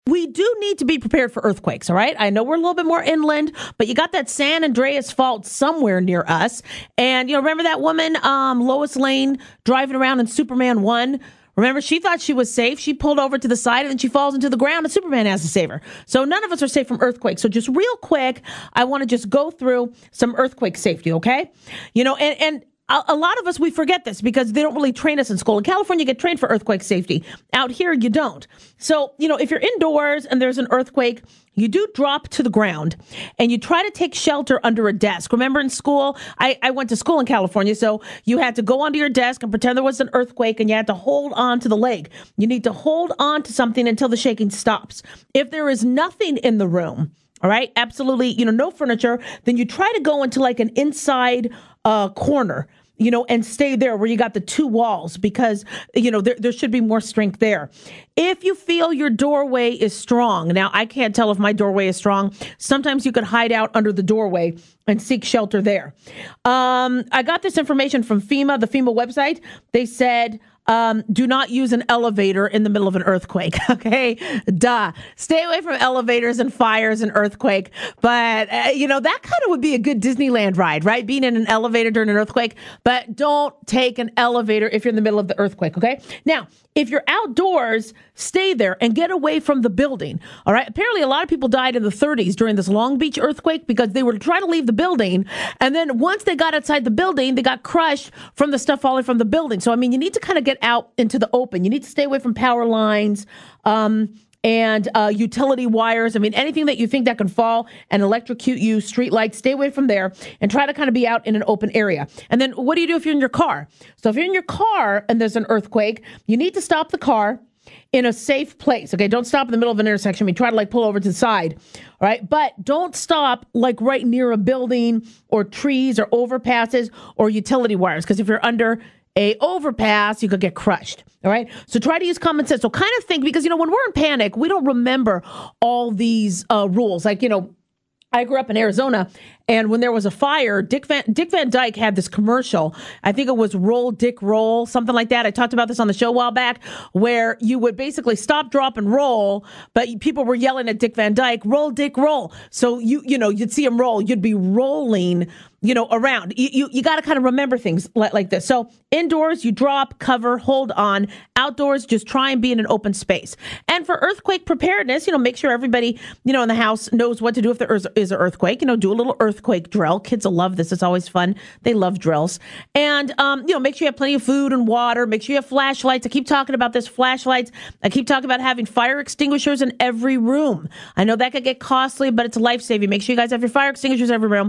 we do need to be prepared for earthquakes, all right? I know we're a little bit more inland, but you got that San Andreas Fault somewhere near us. And, remember that woman, Lois Lane, driving around in Superman 1? Remember, she thought she was safe. She pulled over to the side and then she falls into the ground and Superman has to save her. So none of us are safe from earthquakes. So just real quick, I want to just go through some earthquake safety, okay? And a lot of us, we forget this because they don't really train us in school. In California, you get trained for earthquake safety. Out here, you don't. So, if you're indoors and there's an earthquake, you do drop to the ground and you try to take shelter under a desk. Remember in school, I went to school in California, so you had to go onto your desk and pretend there was an earthquake and you had to hold on to the leg. You need to hold on to something until the shaking stops. If there is nothing in the room, all right, absolutely, no furniture, then you try to go into like an inside corner, and stay there where you got the two walls because, there should be more strength there. If you feel your doorway is strong, now I can't tell if my doorway is strong. Sometimes you could hide out under the doorway and seek shelter there. I got this information from FEMA, the FEMA website. They said, do not use an elevator in the middle of an earthquake. Okay. Duh. Stay away from elevators and fires and earthquake. But, that kind of would be a good Disneyland ride, right? Being in an elevator during an earthquake. But don't take an elevator if you're in the middle of the earthquake. Okay. Now, if you're outdoors, stay there and get away from the building. All right. Apparently, a lot of people died in the 30s during this Long Beach earthquake because they were trying to leave the building. And then once they got outside the building, they got crushed from the stuff falling from the building. So, you need to kind of get out into the open. You need to stay away from power lines, and utility wires. Anything that you think that can fall and electrocute you, street lights, stay away from there and try to kind of be out in an open area. And then what do you do if you're in your car? So if you're in your car and there's an earthquake, you need to stop the car in a safe place. Okay, don't stop in the middle of an intersection. Try to pull over to the side. All right, but don't stop right near a building or trees or overpasses or utility wires, because if you're under a overpass, you could get crushed. All right. So try to use common sense. So kind of think, because, when we're in panic, we don't remember all these rules. I grew up in Arizona, and when there was a fire, Dick Van Dyke had this commercial. I think it was Roll, Dick, Roll, something like that. I talked about this on the show a while back, where you would basically stop, drop, and roll, but people were yelling at Dick Van Dyke, roll, Dick, roll. So you'd see him roll. You'd be rolling, around. You got to kind of remember things like this. So indoors, you drop, cover, hold on. Outdoors, just try and be in an open space. And for earthquake preparedness, make sure everybody, in the house knows what to do if there is an earthquake. Do a little earthquake drill. Kids will love this. It's always fun. They love drills. And, make sure you have plenty of food and water. Make sure you have flashlights. I keep talking about this, flashlights. I keep talking about having fire extinguishers in every room. I know that could get costly, but it's life-saving. Make sure you guys have your fire extinguishers in every room.